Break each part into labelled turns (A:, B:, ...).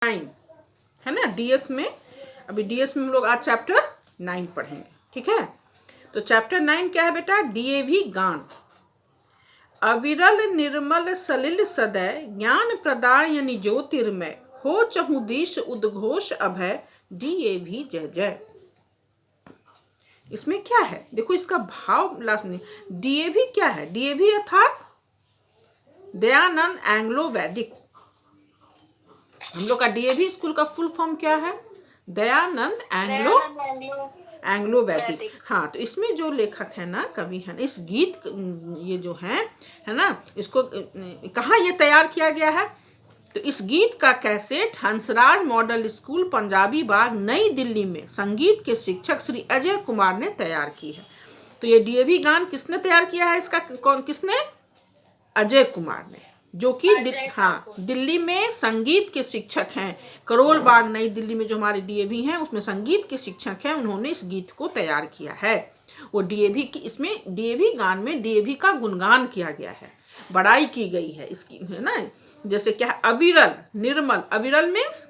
A: 9 है ना, डीएस में। अभी डीएस में हम लोग आज चैप्टर 9 पढ़ेंगे, ठीक है। तो चैप्टर 9 क्या है बेटा? डीएवी गान। अविरल निर्मल सलिल सदय ज्ञान प्रदायनि ज्योतिर्मय हो चहुदिश उद्घोष अभय डीएवी जय जय। इसमें क्या है देखो, इसका भाव लास्ट में। डीएवी क्या है? डीएवी अर्थात दयानंद एंग्लो वैदिक। हम लोग का डीएवी स्कूल का फुल फॉर्म क्या है? दयानंद एंग्लो वैदिक। हाँ, तो इसमें जो लेखक है ना, कवि है ना, इस गीत ये जो है ना, इसको कहाँ ये तैयार किया गया है? तो इस गीत का cassette Hansraj model school Punjabi Bagh Nai Delhi में संगीत के शिक्षक श्री अजय कुमार ने तैयार की है। तो ये डीएवी गान किसने तैयार किया है? इसका कौन, किसने? अजय कुमार ने, जो कि दिल्ली में संगीत के शिक्षक हैं। करोल बाग नई दिल्ली में जो हमारे डीएवी हैं उसमें संगीत के शिक्षक हैं, उन्होंने इस गीत को तैयार किया है। वो डीएवी की, इसमें डीएवी गान में डीएवी का गुणगान किया गया है, बड़ाई की गई है इसकी, है ना। जैसे क्या है? अविरल निर्मल, अविरल मीन्स,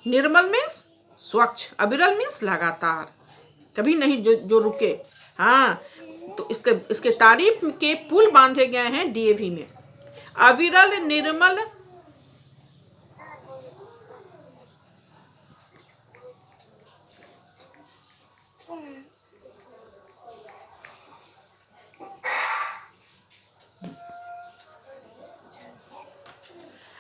A: निर्मल मीन्स स्वच्छ, अविरल मीन्स लगातार, कभी नहीं जो रुके। हाँ, तो इसके तारीफ के पुल बांधे गए हैं डीएवी में। अविरल निर्मल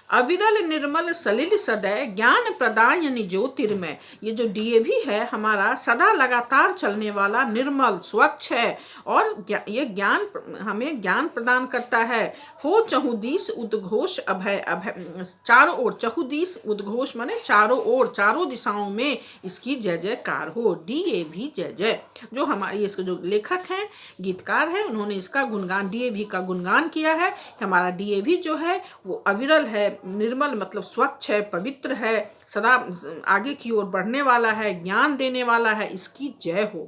A: अविरल निर्मल सलिल सदय ज्ञान प्रदायनि ज्योतिर्मय। ये जो डीएवी है हमारा सदा लगातार चलने वाला, निर्मल स्वच्छ है और ये ज्ञान, हमें ज्ञान प्रदान करता है। हो चहुदिश उद्घोष अभय, अभय चारों ओर, चहुदिश उद्घोष माने चारों ओर, चारों दिशाओं में इसकी जय जयकार हो। डीएवी जय जय। जो हमारे इसके जो लेखक हैं, गीतकार हैं, उन्होंने इसका गुणगान, डीएवी का गुणगान किया है। हमारा डीएवी जो है वो अविरल है, निर्मल मतलब स्वच्छ है, पवित्र है, सदा आगे की ओर बढ़ने वाला है, ज्ञान देने वाला है, इसकी जय हो।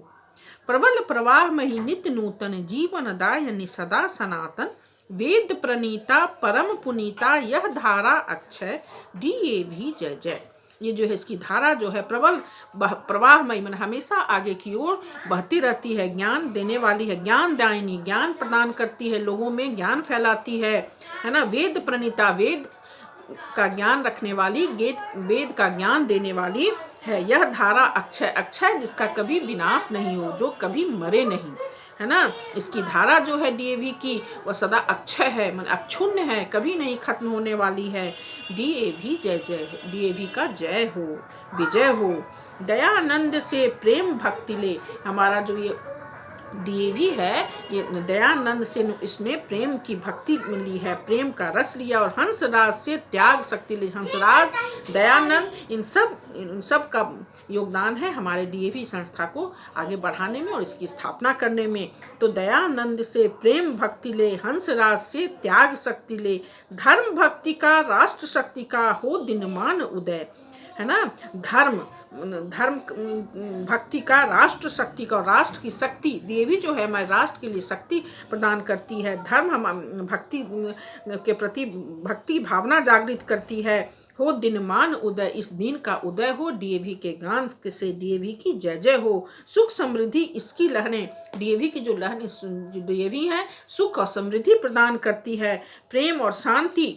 A: प्रबल प्रवाह मही नित्य नूतन जीवन दायनि सदा सनातन वेद प्रणीता परम पुनीता यह धारा अक्षय डीएवी जय जय। ये जो है इसकी धारा जो है प्रबल प्रवाहमय, मन हमेशा आगे की ओर बहती रहती है, ज्ञान देने वाली है, ज्ञान दायिनी, ज्ञान प्रदान करती है, लोगों में ज्ञान फैलाती है ना। वेद प्रणीता, वेद का ज्ञान रखने वाली, वेद का ज्ञान देने वाली है। यह धारा अक्षय, अक्षय जिसका कभी विनाश नहीं हो, जो कभी मरे नहीं, है ना। इसकी धारा जो है डीएवी की, वह सदा अक्षय है, मन अक्षुण्ण है, कभी नहीं खत्म होने वाली है। डीएवी जय जय, डीएवी का जय हो, विजय हो। दयानंद से प्रेम भक्ति ले, हमारा जो ये डीएवी है, ये दयानंद से इसने प्रेम की भक्ति ली है, प्रेम का रस लिया, और हंसराज से त्याग शक्ति ली। हंसराज, दयानंद, इन सब का योगदान है हमारे डीएवी संस्था को आगे बढ़ाने में और इसकी स्थापना करने में। तो दयानंद से प्रेम भक्ति ले, हंसराज से त्याग शक्ति ले, धर्म भक्ति का राष्ट्र शक्ति का हो दिनमान उदय, है ना। धर्म भक्ति का, राष्ट्र शक्ति का, राष्ट्र की शक्ति, देवी जो है हमारे राष्ट्र के लिए शक्ति प्रदान करती है। धर्म हम भक्ति के प्रति भक्ति भावना जागृत करती है। हो दिनमान उदय, इस दिन का उदय हो, डीएवी के गान से डीएवी की जय जय हो। सुख समृद्धि इसकी लहरें, डीएवी की जो लहरें, जो डीएवी हैं, सुख और समृद्धि प्रदान करती है, प्रेम और शांति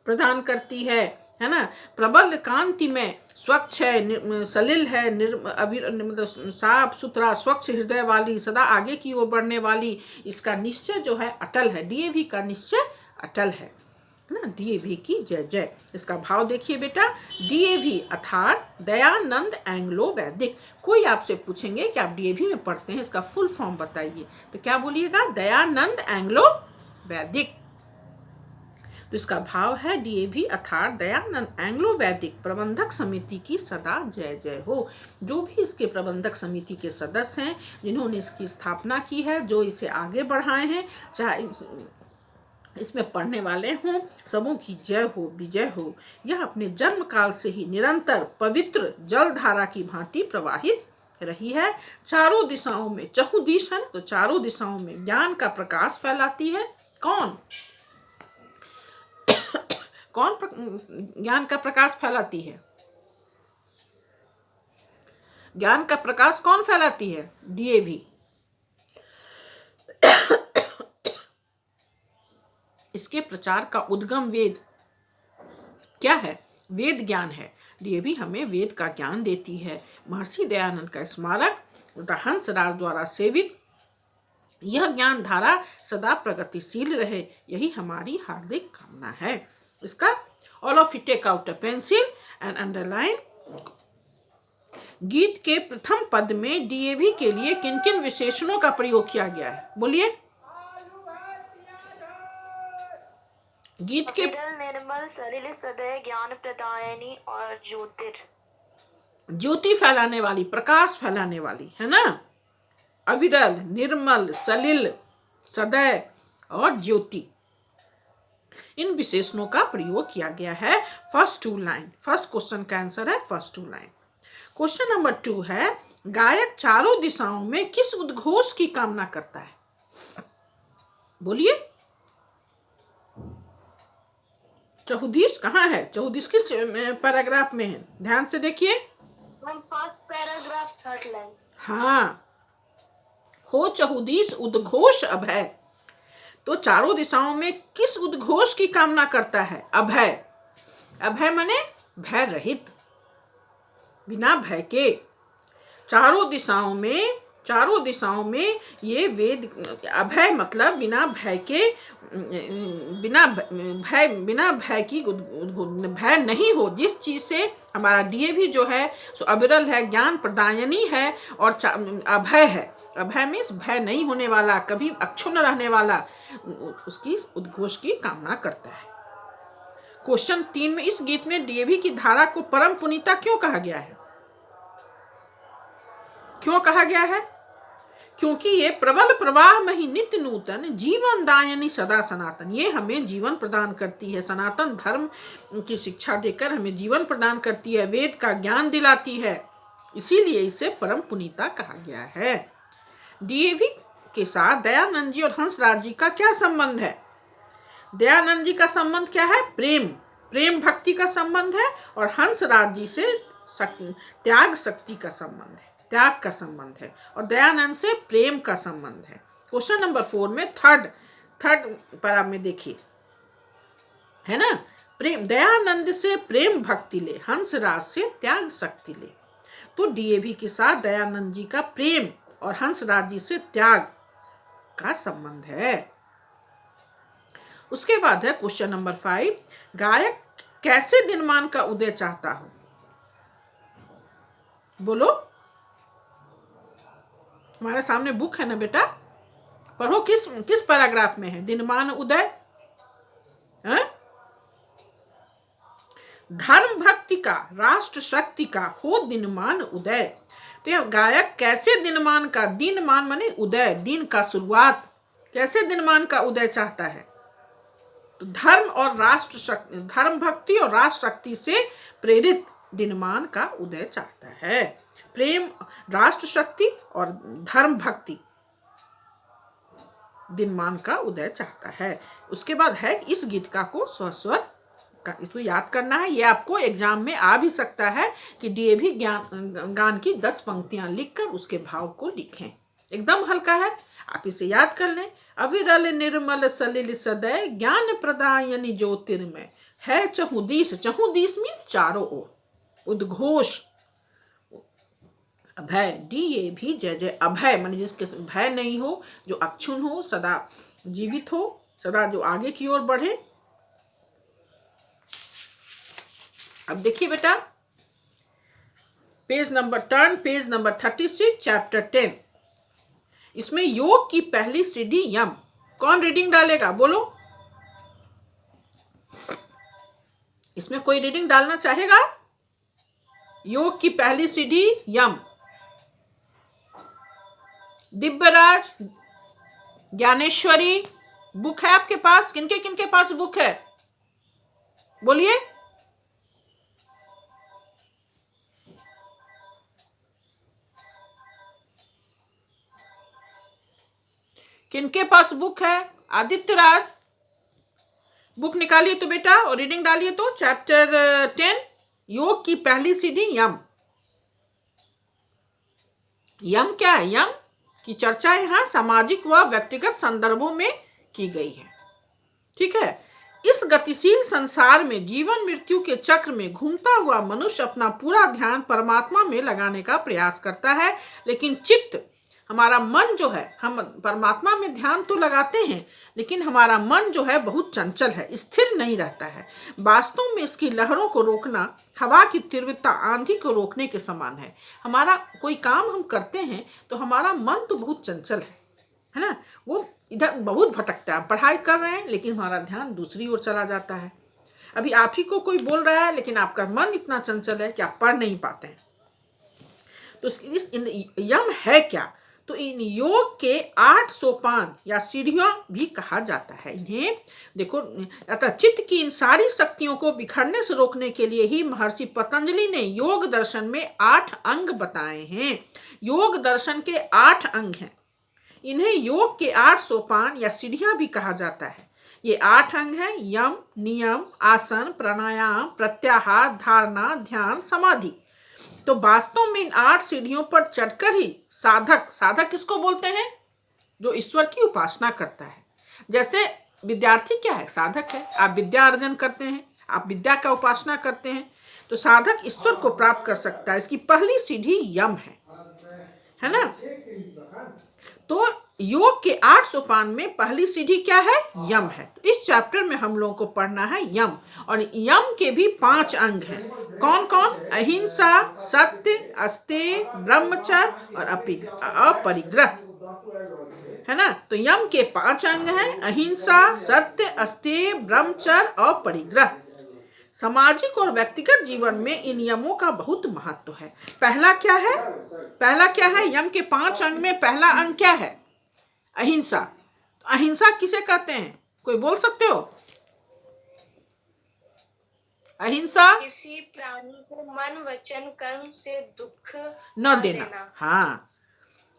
A: प्रदान करती है ना। प्रबल कांति में स्वच्छ है, सलिल है, मतलब साफ सुथरा स्वच्छ हृदय वाली, सदा आगे की ओर बढ़ने वाली, इसका निश्चय जो है अटल है, डीएवी का निश्चय अटल है ना। डीएवी की जय जय। इसका भाव देखिए बेटा, डीएवी अर्थात दयानंद एंग्लो वैदिक। कोई आपसे पूछेंगे कि आप डीएवी में पढ़ते हैं, इसका फुल फॉर्म बताइए, तो क्या बोलिएगा? दयानंद एंग्लो वैदिक। तो इसका भाव है डीएवी अर्थात दयानंद एंग्लो वैदिक प्रबंधक समिति की सदा जय जय हो। जो भी इसके प्रबंधक समिति के सदस्य हैं, जिन्होंने इसकी स्थापना की है, जो इसे आगे बढ़ाए हैं, चाहे इसमें पढ़ने वाले हों, सबों की जय हो, विजय हो। यह अपने जन्म काल से ही निरंतर पवित्र जलधारा की भांति प्रवाहित रही है। चारों दिशाओं में, चहुदिश है ना, तो चारों दिशाओं में ज्ञान का प्रकाश फैलाती है। कौन? कौन ज्ञान का प्रकाश फैलाती है? ज्ञान का प्रकाश कौन फैलाती है? डीएवी। इसके प्रचार का उद्गम वेद क्या है? वेद ज्ञान है। डीएवी हमें वेद का ज्ञान देती है। महर्षि दयानंद का स्मारक तथा हंसराज द्वारा सेवित यह ज्ञान धारा सदा प्रगतिशील रहे, यही हमारी हार्दिक कामना है। इसका all of you take out a pencil and underline. गीत के प्रथम पद में डीएवी के लिए किन किन विशेषणों का प्रयोग किया गया है? बोलिए। गीत के
B: निर्मल सलिल सदय ज्ञान प्रदायनी और
A: ज्योति फैलाने वाली, प्रकाश फैलाने वाली, है ना? अविरल, निर्मल, सलिल, सदय और ज्योति, इन विशेषणों का प्रयोग किया गया है। First two line, first question का आंसर है first two line. Question number 2 है, गायक चारों दिशाओं में किस उद्घोष की कामना करता है? बोलिए। चहुदिश कहाँ है? चहुदिश किस पैराग्राफ में है? ध्यान से देखिए।
B: First paragraph third line.
A: हाँ, हो चहुदिश उद्घोष अभय। तो चारों दिशाओं में किस उद्घोष की कामना करता है? अभय। अभय माने भय रहित, बिना भय के। चारों दिशाओं में ये वेद, अभय मतलब बिना भय के, बिना भय की, भय नहीं हो। जिस चीज से हमारा डीएवी जो है सो अविरल है, ज्ञान प्रदायनी है और अभय है। अभय मीन्स भय नहीं होने वाला, कभी अक्षुण्ण रहने वाला, उसकी उद्घोष की कामना करता है। क्वेश्चन 3 में, इस गीत में डीएवी की धारा को परम पुनीता क्यों कहा गया है? क्यों कहा गया है? क्योंकि ये प्रबल प्रवाह में ही नित्य नूतन जीवन दायनी सदा सनातन, ये हमें जीवन प्रदान करती है। सनातन धर्म की शिक्षा देकर हमें जीवन प्रदान करती है, वेद का ज्ञान दिलाती है, इसीलिए इसे परम पुनीता कहा गया है। डीएवी के साथ दयानंद जी और हंसराज जी का क्या संबंध है? दयानंद जी का संबंध क्या है? प्रेम भक्ति का संबंध है, और हंसराज जी से त्याग शक्ति का संबंध है, त्याग का संबंध है, और दयानंद से प्रेम का संबंध है। क्वेश्चन नंबर 4 में थर्ड पैरा में देखिए, है ना? प्रेम, दयानंद से प्रेम भक्ति ले, हंसराज से त्याग शक्ति ले। तो डीएवी के साथ दयानंद जी का प्रेम और हंसराज जी से त्याग का संबंध है। उसके बाद है क्वेश्चन नंबर 5, गायक कैसे दिनमान का उदय चाहता हो? बोलो। हमारे सामने बुक है ना बेटा, पढ़ो। किस पैराग्राफ में है दिनमान उदय? धर्म भक्ति का, राष्ट्र शक्ति का हो दिनमान उदय। तो गायक कैसे दिनमान का, दिनमान माने उदय, दिन का शुरुआत, कैसे दिनमान का उदय चाहता है? तो धर्म भक्ति और राष्ट्र शक्ति से प्रेरित दिनमान का उदय चाहता है। प्रेम, राष्ट्र शक्ति और धर्म भक्ति, दिनमान का उदय चाहता है। उसके बाद है इस गीतिका को स्वस्वर का, इसको याद करना है। ये आपको एग्जाम में आ भी सकता है कि डीएवी गान की 10 पंक्तियां लिखकर उसके भाव को लिखें। एकदम हल्का है, आप इसे याद कर लें। अविरल निर्मल सलिल सदय ज्ञान प्रदायनी ज्योतिर्मय है चहुदिश। चहुदिश मीन्स चारों ओर, उद्घोष अभय। डीएवी जय जय अभय माने जिसके भय नहीं हो, जो अक्षुण्ण हो, सदा जीवित हो, सदा जो आगे की ओर बढ़े। अब देखिए बेटा, पेज नंबर 36 चैप्टर 10। इसमें योग की पहली सीढ़ी यम। कौन रीडिंग डालेगा? बोलो। इसमें कोई रीडिंग डालना चाहेगा? योग की पहली सीढ़ी यम। दिव्यराज, ज्ञानेश्वरी, बुक है आपके पास? किनके पास बुक है? बोलिए। किनके पास बुक है? आदित्य राज, बुक निकालिए तो बेटा और रीडिंग डालिए तो चैप्टर 10 योग की पहली सीढ़ी यम। यम क्या है? यम की चर्चा यहाँ सामाजिक व व्यक्तिगत संदर्भों में की गई है। ठीक है। इस गतिशील संसार में जीवन मृत्यु के चक्र में घूमता हुआ मनुष्य अपना पूरा ध्यान परमात्मा में लगाने का प्रयास करता है, लेकिन चित्त, हमारा मन जो है, हम परमात्मा में ध्यान तो लगाते हैं लेकिन हमारा मन जो है बहुत चंचल है, स्थिर नहीं रहता है। वास्तव में इसकी लहरों को रोकना हवा की तीव्रता आंधी को रोकने के समान है। हमारा कोई काम हम करते हैं तो हमारा मन तो बहुत चंचल है ना, वो इधर बहुत भटकता है। पढ़ाई कर रहे हैं लेकिन हमारा ध्यान दूसरी ओर चला जाता है। अभी आप ही को कोई बोल रहा है लेकिन आपका मन इतना चंचल है कि आप पढ़ नहीं पाते हैं। तो इस यम है क्या? तो इन योग के 8 सोपान या सीढ़ियां भी कहा जाता है इन्हें। देखो, अतः चित्त की इन सारी शक्तियों को बिखरने से रोकने के लिए ही महर्षि पतंजलि ने योग दर्शन में 8 अंग बताए हैं। योग दर्शन के 8 अंग हैं। इन्हें योग के 8 सोपान या सीढ़ियां भी कहा जाता है। ये 8 अंग हैं: यम, नियम, आसन, प्राणायाम, प्रत्याहार, धारणा, ध्यान, समाधि। तो वास्तव में इन 8 सीढ़ियों पर चढ़कर ही साधक किसको बोलते हैं? जो ईश्वर की उपासना करता है। जैसे विद्यार्थी क्या है? साधक है। आप विद्या अर्जन करते हैं, आप विद्या का उपासना करते हैं, तो साधक ईश्वर को प्राप्त कर सकता है। इसकी पहली सीढ़ी यम है ना। तो योग के 8 सोपान में पहली सीढ़ी क्या है? यम है। तो इस चैप्टर में हम लोगों को पढ़ना है यम, और यम के भी 5 अंग हैं। कौन कौन? अहिंसा, सत्य, अस्तेय, ब्रह्मचर्य और अपरिग्रह, है ना। तो यम के 5 अंग हैं: अहिंसा, सत्य, अस्तेय, ब्रह्मचर्य और अपरिग्रह। सामाजिक और व्यक्तिगत जीवन में इन यमों का बहुत महत्व है। पहला क्या है? यम के 5 अंग में पहला अंग क्या है? अहिंसा। अहिंसा किसे कहते हैं? कोई बोल सकते हो? अहिंसा
B: किसी प्राणी को मन, वचन, कर्म से दुख
A: न देना। हाँ,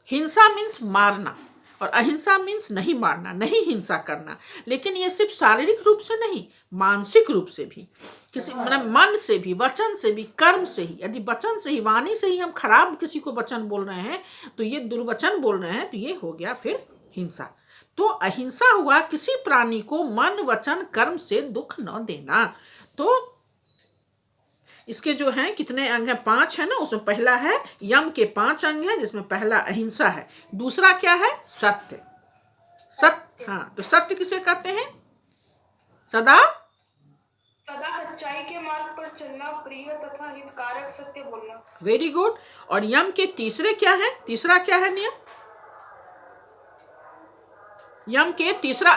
A: हिंसा मीन्स मारना और अहिंसा मीन्स नहीं मारना, नहीं हिंसा करना। लेकिन ये सिर्फ शारीरिक रूप से नहीं, मानसिक रूप से भी, किसी मतलब मन से भी, वचन से भी, कर्म से ही। यदि वचन से ही, वाणी से ही हम खराब किसी को वचन बोल रहे हैं, तो ये दुर्वचन बोल रहे हैं, तो ये हो गया फिर हिंसा। तो अहिंसा हुआ किसी प्राणी को मन, वचन, कर्म से दुख न देना। तो इसके जो हैं कितने अंग हैं? 5 है ना। उसमें पहला है यम के 5 अंग हैं, जिसमें पहला अहिंसा है। दूसरा क्या है? सत्य। हाँ, तो सत्य किसे कहते हैं? सदा
B: सच्चाई के मार्ग पर चलना, प्रिय तथा हितकारक सत्य बोलना।
A: Very good. और यम के तीसरा क्या है नियम? यम के तीसरा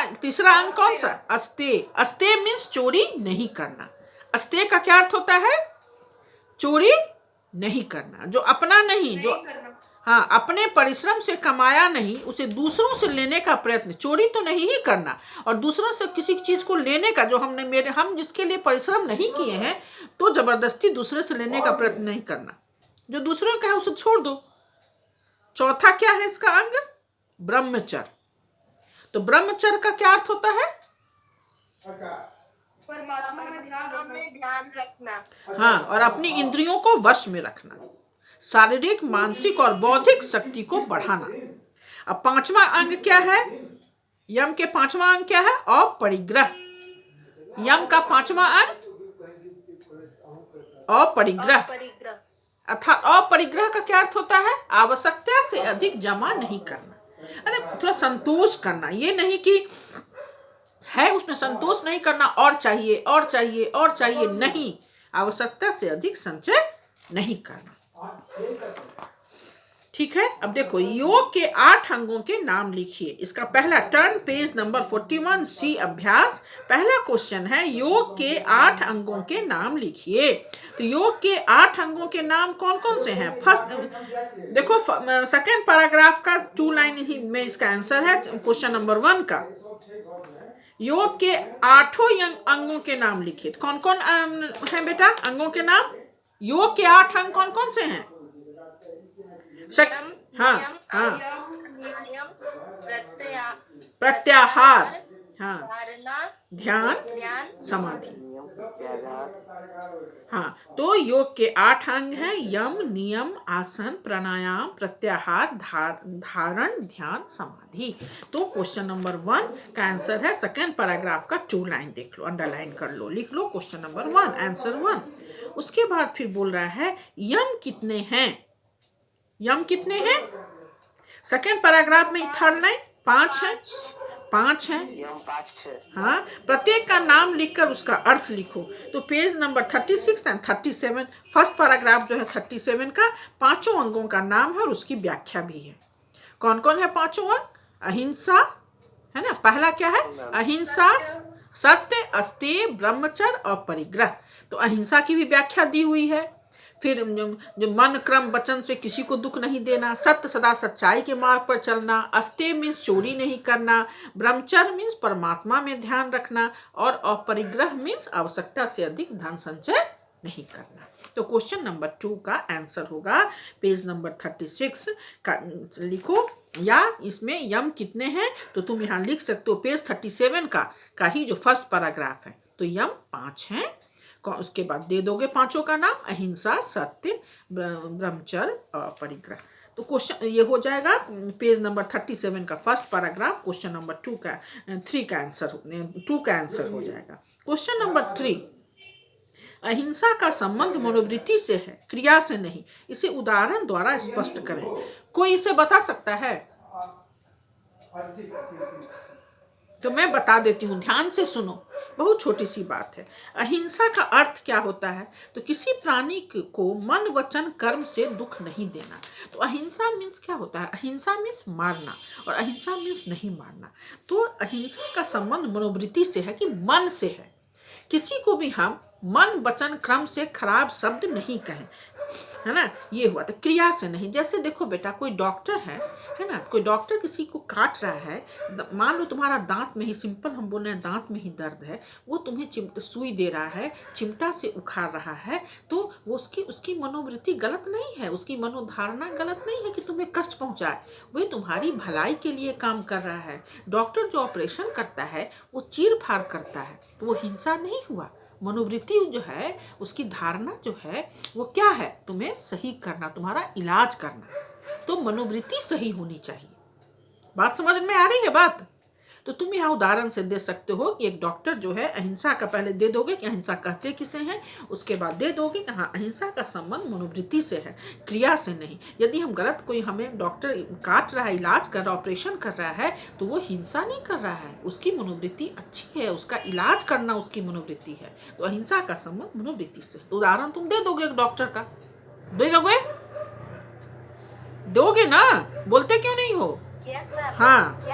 A: अंग कौन सा? अस्तेय। अस्तेय मीन्स चोरी नहीं करना। अस्तेय का क्या अर्थ होता है? चोरी नहीं करना। जो अपना नहीं, जो हाँ अपने परिश्रम से कमाया नहीं, उसे दूसरों से लेने का प्रयत्न, चोरी तो नहीं ही करना। और दूसरों से किसी चीज को लेने का, जो हम जिसके लिए परिश्रम नहीं किए हैं, तो जबरदस्ती दूसरे से लेने का प्रयत्न नहीं करना। जो दूसरों का है उसे छोड़ दो। चौथा क्या है इसका अंग? ब्रह्मचर्य। तो ब्रह्मचर्य का क्या अर्थ होता है?
B: परमात्मा में ध्यान रखना।
A: हाँ, और अपनी इंद्रियों को वश में रखना, शारीरिक, मानसिक और बौद्धिक शक्ति को बढ़ाना। अब 5वां अंग क्या है? यम के 5वां अंग क्या है? अपरिग्रह। यम का 5वां अंग अपरिग्रह। अर्थात अपरिग्रह का क्या अर्थ होता है? आवश्यकता से अधिक जमा नहीं करना, अरे थोड़ा संतोष करना। ये नहीं कि है उसमें संतोष नहीं करना, और चाहिए और चाहिए और चाहिए, नहीं, आवश्यकता से अधिक संचय नहीं करना। ठीक है। अब देखो, योग के 8 अंगों के नाम लिखिए। इसका पहला, टर्न पेज नंबर 41 सी अभ्यास। पहला क्वेश्चन है, योग के 8 अंगों के नाम लिखिए। तो योग के 8 अंगों के नाम कौन कौन से हैं? फर्स्ट देखो, सेकेंड पैराग्राफ का 2 लाइन ही में इसका आंसर है क्वेश्चन नंबर 1 का। योग के 8 अंगों के नाम लिखिए। कौन कौन है बेटा अंगों के नाम? योग के 8 अंग कौन कौन से हैं? हाँ, प्रत्याहार, हाँ,
B: धारणा,
A: ध्यान,
B: ध्यान,
A: समाधि।
C: नियम, प्रत्याहार।
A: हाँ, तो योग के 8 अंग हैं: यम, नियम, आसन, प्राणायाम, प्रत्याहार, धारण, ध्यान, समाधि। तो क्वेश्चन नंबर 1 का आंसर है सेकेंड पैराग्राफ का 2 लाइन देख लो, अंडरलाइन कर लो, लिख लो क्वेश्चन नंबर 1 आंसर 1। उसके बाद फिर बोल रहा है यम कितने हैं? यम कितने हैं? सेकेंड पैराग्राफ में थर्ड लाइन 5 है, 5 है।
C: यम 5 है।
A: हाँ, प्रत्येक का नाम लिखकर उसका अर्थ लिखो। तो page number 36 and 37 first paragraph जो है 37 का 5 अंगों का नाम है और उसकी व्याख्या भी है। कौन कौन है 5 अंग? अहिंसा है ना, पहला क्या है? अहिंसा, सत्य, अस्तेय, ब्रह्मचर्य और परिग्रह। तो अहिंसा की भी व्याख्या दी हुई है। फिर जो मन, क्रम, वचन से किसी को दुख नहीं देना, सत्य सदा सच्चाई के मार्ग पर चलना, अस्तेय मीन्स चोरी नहीं करना, ब्रह्मचर्य मीन्स परमात्मा में ध्यान रखना और अपरिग्रह मीन्स आवश्यकता से अधिक धन संचय नहीं करना। तो क्वेश्चन नंबर 2 का आंसर होगा पेज नंबर 36 का लिखो, या इसमें यम कितने हैं तो तुम यहाँ लिख सकते हो पेज 37 का ही जो फर्स्ट पैराग्राफ है। तो यम 5 हैं, उसके बाद दे दोगे 5 का नाम: अहिंसा, सत्य, ब्रह्मचर्य और परिग्रह। तो क्वेश्चन ये हो जाएगा पेज नंबर 37 का फर्स्ट पैराग्राफ क्वेश्चन नंबर 3 का आंसर हो जाएगा। क्वेश्चन नंबर 3, अहिंसा का संबंध मनोवृत्ति से है, क्रिया से नहीं। इसे उदाहरण द्वारा स्पष्ट करें। कोई इसे बता सकता है? तो मैं बता देती हूँ, ध्यान से सुनो, बहुत छोटी सी बात है। अहिंसा का अर्थ क्या होता है? तो किसी प्राणी को मन, वचन, कर्म से दुख नहीं देना। तो अहिंसा मीन्स क्या होता है? अहिंसा मीन्स मारना और अहिंसा मीन्स नहीं मारना। तो अहिंसा का संबंध मनोवृत्ति से है कि मन से है। किसी को भी हम मन, वचन, क्रम से खराब शब्द नहीं कहें, है ना, ये हुआ। तो क्रिया से नहीं। जैसे देखो बेटा, कोई डॉक्टर है ना, कोई डॉक्टर किसी को काट रहा है, मान लो तुम्हारा दांत में ही, सिंपल हम बोल रहे हैं दांत में ही दर्द है, वो तुम्हें सुई दे रहा है, चिमटा से उखाड़ रहा है, तो वो उसकी मनोवृत्ति गलत नहीं है, उसकी मनोधारणा गलत नहीं है कि तुम्हें कष्ट पहुंचाए, वही तुम्हारी भलाई के लिए काम कर रहा है। डॉक्टर जो ऑपरेशन करता है वो चीर फाड़ करता है, तो वो हिंसा नहीं हुआ। मनोवृत्ति जो है, उसकी धारणा जो है वो क्या है? तुम्हें सही करना, तुम्हारा इलाज करना। तो मनोवृत्ति सही होनी चाहिए। बात समझ में आ रही है बात? तो तुम यहाँ उदाहरण से दे सकते हो कि एक डॉक्टर जो है, अहिंसा का पहले दे दोगे कि अहिंसा कहते किसे हैं, उसके बाद दे दोगे कि हाँ अहिंसा का संबंध मनोवृत्ति से है, क्रिया से नहीं। यदि हम गलत, कोई हमें डॉक्टर काट रहा है, इलाज कर रहा है, ऑपरेशन कर रहा है, तो वो हिंसा नहीं कर रहा है, उसकी मनोवृत्ति अच्छी है, उसका इलाज करना उसकी मनोवृत्ति है। तो अहिंसा का संबंध मनोवृत्ति से। उदाहरण तुम दे दोगे एक डॉक्टर का, दे दोगे ना? बोलते क्यों नहीं हो? हाँ,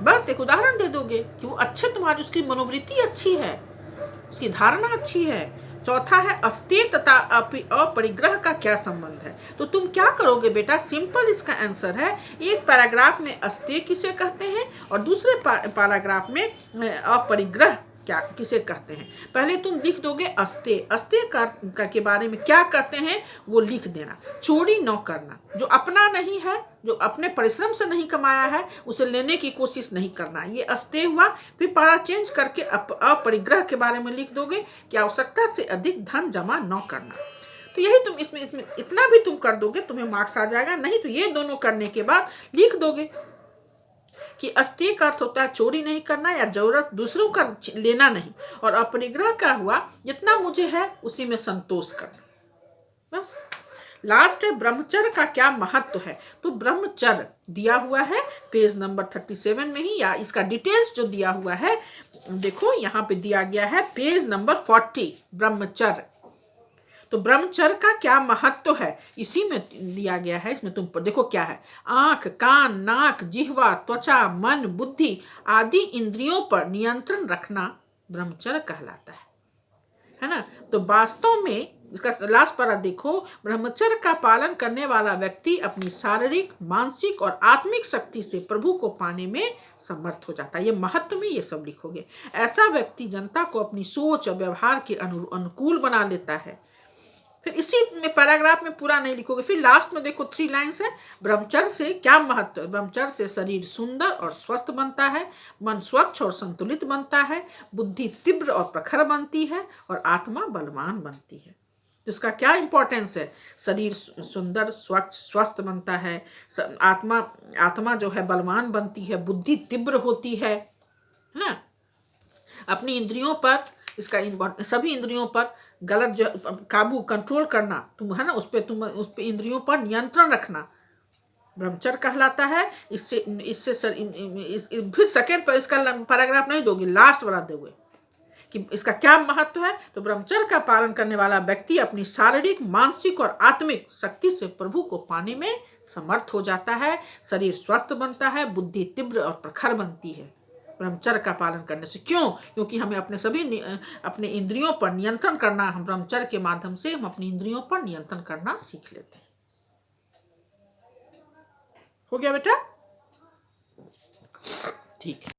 A: बस एक उदाहरण दे दोगे कि वो अच्छे, तुम्हारी उसकी मनोवृत्ति अच्छी है, उसकी धारणा अच्छी है। चौथा है अस्तेय तथा अपरिग्रह का क्या संबंध है? तो तुम क्या करोगे बेटा? सिंपल इसका आंसर है, एक पैराग्राफ में अस्तेय किसे कहते हैं और दूसरे पैराग्राफ में अपरिग्रह क्या किसे कहते हैं। पहले तुम लिख दोगे अस्तेय, अस्तेय का के बारे में क्या कहते हैं वो लिख देना। चोरी न करना, जो अपना नहीं है, जो अपने परिश्रम से नहीं कमाया है, उसे लेने की कोशिश नहीं करना, ये अस्तेय हुआ। फिर पारा चेंज करके अपरिग्रह के बारे में लिख दोगे कि आवश्यकता से अधिक धन जमा न करना। तो यही तुम इसमें इतना भी तुम कर दोगे, तुम्हें मार्क्स आ जाएगा। नहीं तो ये दोनों करने के बाद लिख दोगे कि अस्तेय का अर्थ होता है चोरी नहीं करना या जरूरत दूसरों का लेना नहीं, और अपरिग्रह का हुआ जितना मुझे है उसी में संतोष करना। बस लास्ट है ब्रह्मचर्य का क्या महत्व है? तो ब्रह्मचर्य दिया हुआ है पेज नंबर 37 में ही, या इसका डिटेल्स जो दिया हुआ है देखो यहाँ पे दिया गया है पेज नंबर 40, ब्रह्मचर्य। तो ब्रह्मचर्य का क्या महत्व है इसी में दिया गया है। इसमें तुम देखो क्या है, आंख, कान, नाक, जिह्वा, त्वचा, मन, बुद्धि आदि इंद्रियों पर नियंत्रण रखना ब्रह्मचर्य कहलाता है ना। तो वास्तव में इसका लास्ट पारा देखो, ब्रह्मचर्य का पालन करने वाला व्यक्ति अपनी शारीरिक, मानसिक और आत्मिक शक्ति से प्रभु को पाने में समर्थ हो जाता है। ये महत्व में ये सब लिखोगे। ऐसा व्यक्ति जनता को अपनी सोच और व्यवहार के अनुकूल बना लेता है। फिर इसी में पैराग्राफ में पूरा नहीं लिखोगे, फिर लास्ट में देखो 3 लाइन्स है। ब्रह्मचर्य से क्या महत्व है? ब्रह्मचर्य से शरीर सुंदर और स्वस्थ बनता है, मन स्वच्छ और संतुलित बनता है, बुद्धि तीव्र और प्रखर बनती है और आत्मा बलवान बनती है। तो इसका क्या इंपॉर्टेंस है? शरीर सुंदर स्वच्छ स्वस्थ बनता है, आत्मा जो है बलवान बनती है, बुद्धि तीव्र होती है ना। अपनी इंद्रियों पर इसका सभी इंद्रियों पर गलत जो काबू कंट्रोल करना तुम है ना, उस पे इंद्रियों पर नियंत्रण रखना ब्रह्मचर्य कहलाता है। इससे फिर सेकेंड पर इसका पैराग्राफ नहीं दोगे, लास्ट वाला दोगे कि इसका क्या महत्व है। तो ब्रह्मचर्य का पालन करने वाला व्यक्ति अपनी शारीरिक, मानसिक और आत्मिक शक्ति से प्रभु को पाने में समर्थ हो जाता है, शरीर स्वस्थ बनता है, बुद्धि तीव्र और प्रखर बनती है ब्रह्मचर्य का पालन करने से। क्यों? क्योंकि हमें अपने इंद्रियों पर नियंत्रण करना, हम ब्रह्मचर्य के माध्यम से हम अपनी इंद्रियों पर नियंत्रण करना सीख लेते हैं। हो गया बेटा? ठीक है।